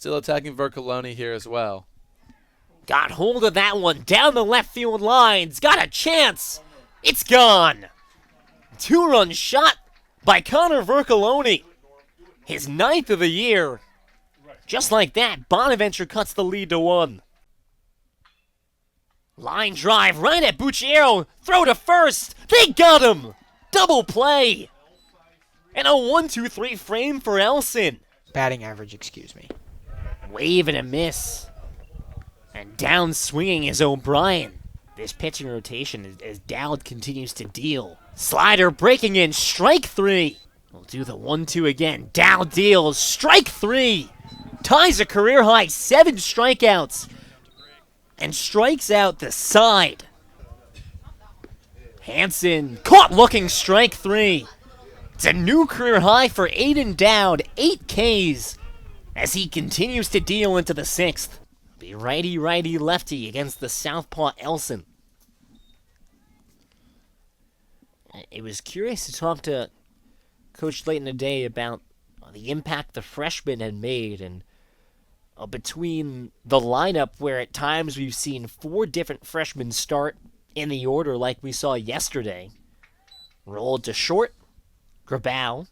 Still attacking Vercoloni here as well. Got hold of that one down the left field lines. Got a chance. It's gone. 2-run shot by Connor Vercoloni. His 9th of the year. Just like that, Bonaventure cuts the lead to 1. Line drive right at Bucciero. Throw to first. They got him. Double play. And a 1-2-3 frame for Elson. Batting average, excuse me. Wave and a miss. And down swinging is O'Brien. This pitching rotation as Dowd continues to deal. Slider breaking in, strike 3. We'll do the 1-2 again. Dowd deals, strike 3. Ties a career high 7 strikeouts. And strikes out the side. Hansen caught looking, strike 3. It's a new career high for Aiden Dowd, 8 Ks. As he continues to deal into the 6th. Be righty-lefty against the southpaw Elson. It was curious to talk to Coach Layton today about the impact the freshmen had made, and between the lineup where at times we've seen 4 different freshmen start in the order like we saw yesterday. Rolled to short, Grabau,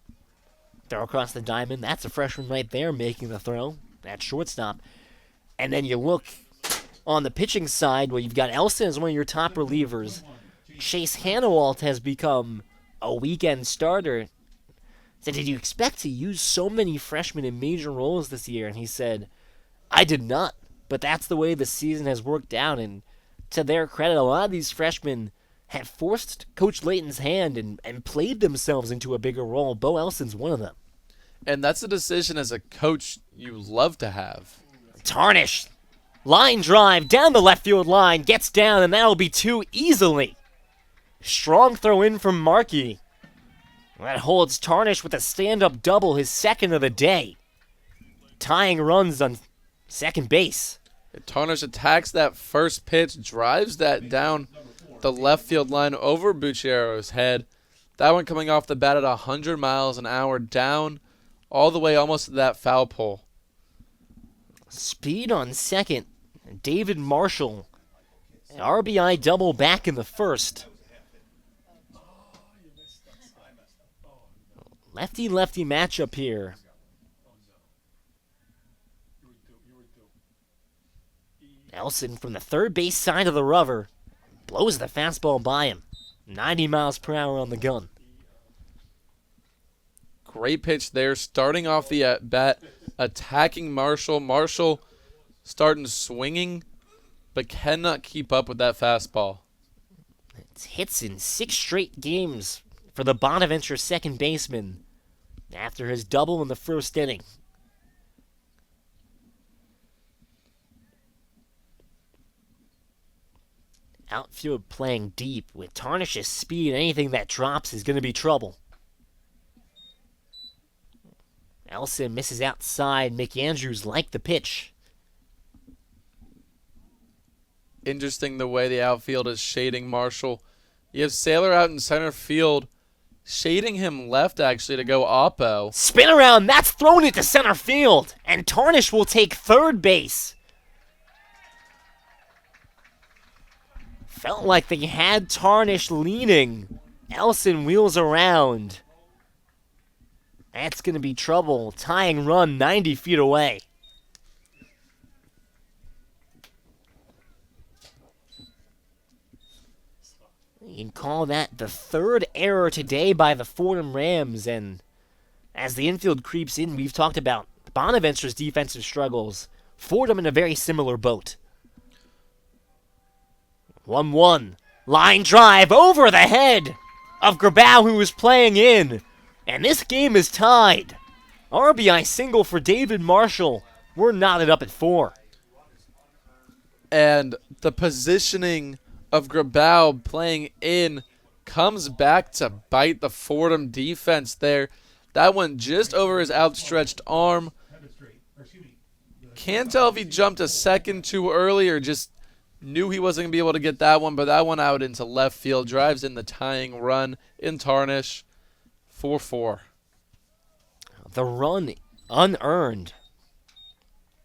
throw across the diamond. That's a freshman right there making the throw. That's shortstop. And then you look on the pitching side where you've got Elson as one of your top relievers. Chase Hanawalt has become a weekend starter. Said, did you expect to use so many freshmen in major roles this year? And he said, I did not. But that's the way the season has worked out. And to their credit, a lot of these freshmen have forced Coach Layton's hand and played themselves into a bigger role. Bo Elson's one of them. And that's a decision as a coach you love to have. Tarnish. Line drive down the left field line. Gets down, and that'll be 2 easily. Strong throw in from Markey. That holds Tarnish with a stand-up double, his 2nd of the day. Tying runs on second base. Tarnish attacks that first pitch, drives that down the left field line over Bucciero's head. That one coming off the bat at 100 miles an hour down all the way almost to that foul pole. Speed on second. David Marshall. An RBI double back in the 1st. Lefty-lefty matchup here. Elson from the third base side of the rubber blows the fastball by him. 90 miles per hour on the gun. Great pitch there, starting off the at-bat, attacking Marshall. Marshall starting swinging, but cannot keep up with that fastball. It's hits in 6 straight games for the Bonaventure second baseman after his double in the 1st inning. Outfield playing deep with Tarnish's speed. Anything that drops is going to be trouble. Elson misses outside. Mickey Andrews liked the pitch. Interesting the way the outfield is shading Marshall. You have Saylor out in center field, shading him left actually to go oppo. Spin around. That's thrown into center field. And Tarnish will take third base. Felt like they had Tarnish leaning. Elson wheels around. That's going to be trouble. Tying run 90 feet away. You can call that the 3rd error today by the Fordham Rams. And as the infield creeps in, we've talked about Bonaventure's defensive struggles. Fordham in a very similar boat. 1-1. Line drive over the head of Grabau, who was playing in. And this game is tied. RBI single for David Marshall. We're knotted up at 4. And the positioning of Grabau playing in comes back to bite the Fordham defense there. That one just over his outstretched arm. Can't tell if he jumped a second too early or just knew he wasn't going to be able to get that one, but that one out into left field. Drives in the tying run in Tarnish. 4-4. The run unearned.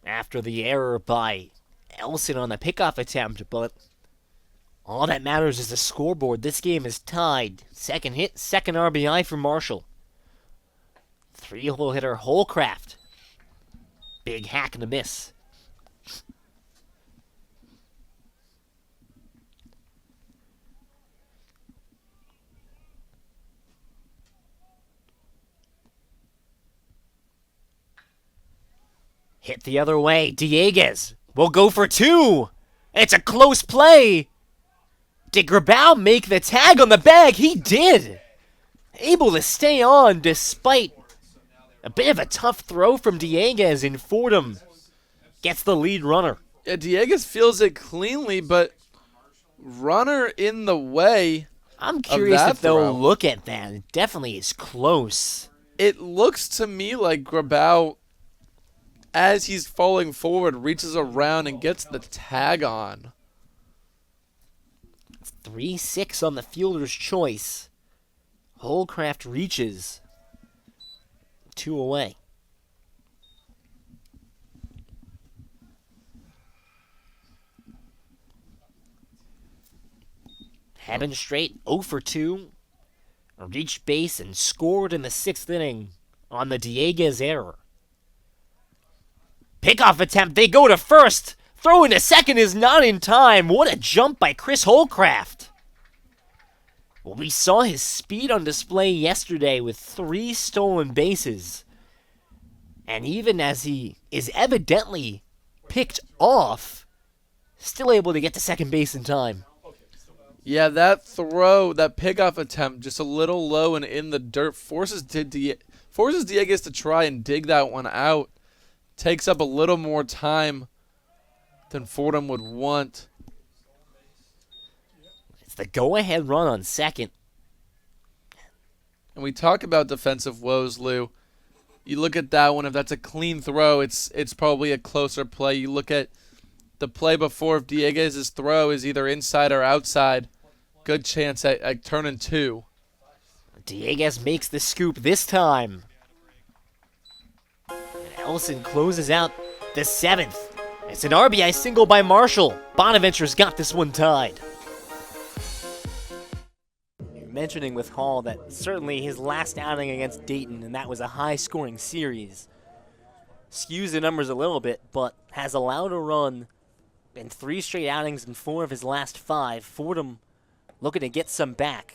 after the error by Elson on the pickoff attempt, but all that matters is the scoreboard. This game is tied. Second hit, second RBI for Marshall. 3-hole hitter Holcraft. Big hack and a miss. Hit the other way. Dieguez will go for 2. It's a close play. Did Grabau make the tag on the bag? He did. Able to stay on despite a bit of a tough throw from Dieguez, in Fordham gets the lead runner. Yeah, Dieguez feels it cleanly, but runner in the way. I'm curious that if they'll throw. look at that. It definitely is close. It looks to me like Grabau, as he's falling forward, reaches around and gets the tag on. 3-6 on the fielder's choice. Holcraft reaches. 2 away. Heading straight, 0 for 2. Reached base and scored in the 6th inning on the Dieguez error. Pickoff attempt, they go to first. Throw into second is not in time. What a jump by Chris Holcraft. Well, we saw his speed on display yesterday with 3 stolen bases. And even as he is evidently picked off, still able to get to second base in time. Yeah, that throw, that pickoff attempt, just a little low and in the dirt, forces Dieguez to try and dig that one out. Takes up a little more time than Fordham would want. It's the go-ahead run on second. And we talk about defensive woes, Lou. You look at that one, if that's a clean throw, it's probably a closer play. You look at the play before, if Dieguez's throw is either inside or outside, good chance at turning 2. Dieguez makes the scoop this time. And Ellison closes out the 7th. It's an RBI single by Marshall. Bonaventure's got this one tied. You're mentioning with Hall that certainly his last outing against Dayton, and that was a high-scoring series, skews the numbers a little bit, but has allowed a run in 3 straight outings in 4 of his last 5. Fordham looking to get some back.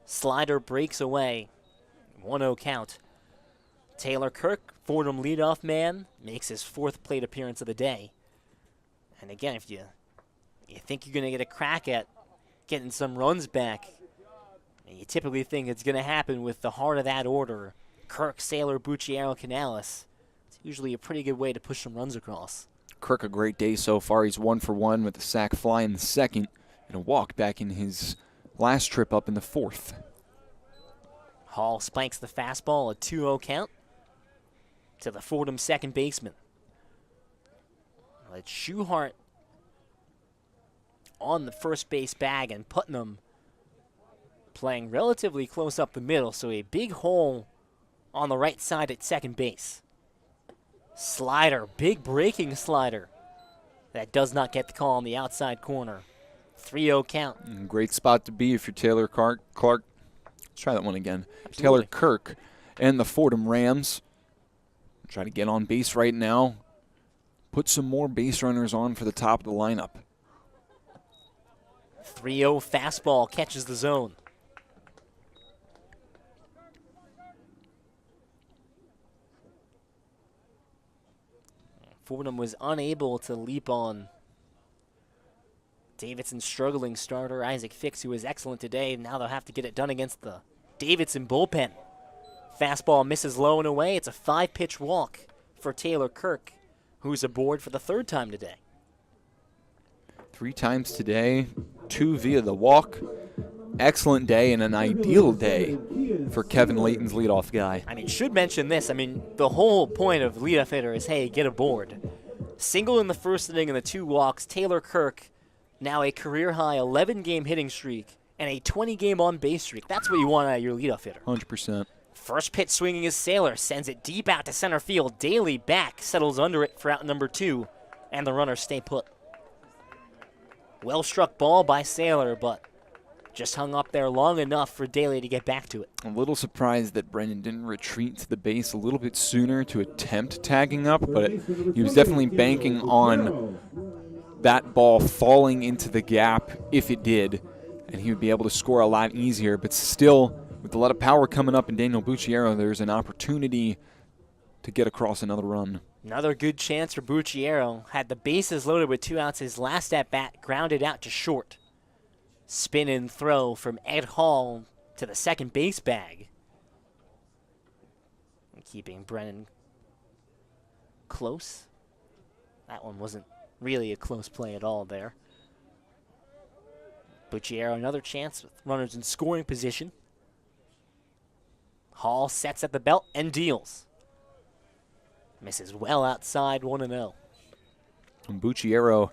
Slider breaks away. 1-0 count. Taylor Kirk, Fordham leadoff man, makes his 4th plate appearance of the day. And again, if you think you're going to get a crack at getting some runs back, and you typically think it's going to happen with the heart of that order, Kirk, Saylor, Bucciero, Canales, it's usually a pretty good way to push some runs across. Kirk, a great day so far. He's 1 for 1 with a sac fly in the 2nd and a walk back in his last trip up in the 4th. Hall spikes the fastball, a 2-0 count to the Fordham second baseman. It's Schuhart on the first base bag, and Putnam playing relatively close up the middle, so a big hole on the right side at second base. Slider, big breaking slider. That does not get the call on the outside corner. 3-0 count. Great spot to be if you're Taylor Clark. Let's try that one again. Absolutely. Taylor Kirk and the Fordham Rams. Try to get on base right now. Put some more base runners on for the top of the lineup. 3-0 fastball catches the zone. Fordham was unable to leap on Davidson's struggling starter, Isaac Fix, who was excellent today. Now they'll have to get it done against the Davidson bullpen. Fastball misses low and away. It's a 5-pitch walk for Taylor Kirk, who's aboard for the 3rd time today. 3 times today, 2 via the walk. Excellent day and an ideal day for Kevin Layton's leadoff guy. I mean, should mention this. I mean, the whole point of leadoff hitter is, hey, get aboard. Single in the 1st inning and the 2 walks. Taylor Kirk, now a career-high 11-game hitting streak and a 20-game on-base streak. That's what you want out of your leadoff hitter. 100%. First pitch swinging is Saylor, sends it deep out to center field. Daly back, settles under it for out number 2, and the runners stay put. Well struck ball by Saylor, but just hung up there long enough for Daly to get back to it. A little surprised that Brennan didn't retreat to the base a little bit sooner to attempt tagging up, but he was definitely banking on that ball falling into the gap if it did, and he would be able to score a lot easier. But still, with a lot of power coming up in Daniel Bucciero, there's an opportunity to get across another run. Another good chance for Bucciero. Had the bases loaded with 2 outs. His last at-bat grounded out to short. Spin and throw from Ed Hall to the second base bag. Keeping Brennan close. That one wasn't really a close play at all there. Bucciero, another chance with runners in scoring position. Hall sets at the belt and deals. Misses well outside, 1-0. And Bucciero,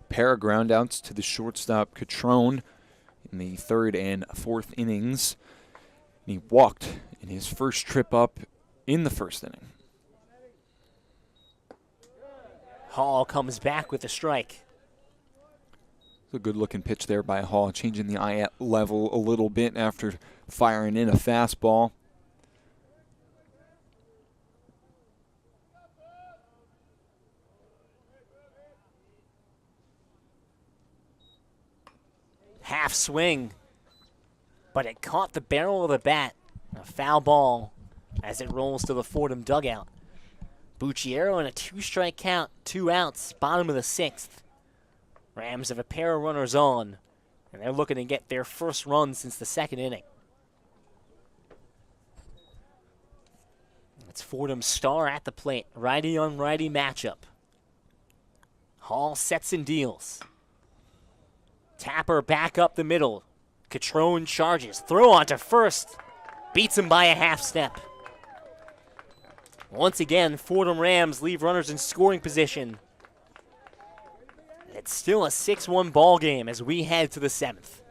pair of groundouts to the shortstop Catrone in the 3rd and 4th innings. And he walked in his first trip up in the 1st inning. Hall comes back with a strike. It's a good-looking pitch there by Hall, changing the eye level a little bit after firing in a fastball. Half swing, but it caught the barrel of the bat. A foul ball as it rolls to the Fordham dugout. Bucciero in a 2-strike count, 2 outs, bottom of the 6th. Rams have a pair of runners on, and they're looking to get their first run since the 2nd inning. It's Fordham's star at the plate, righty-on-righty matchup. Hall sets and deals. Tapper back up the middle. Catrone charges. Throw on to first. Beats him by a half step. Once again, Fordham Rams leave runners in scoring position. It's still a 6-1 ball game as we head to the 7th.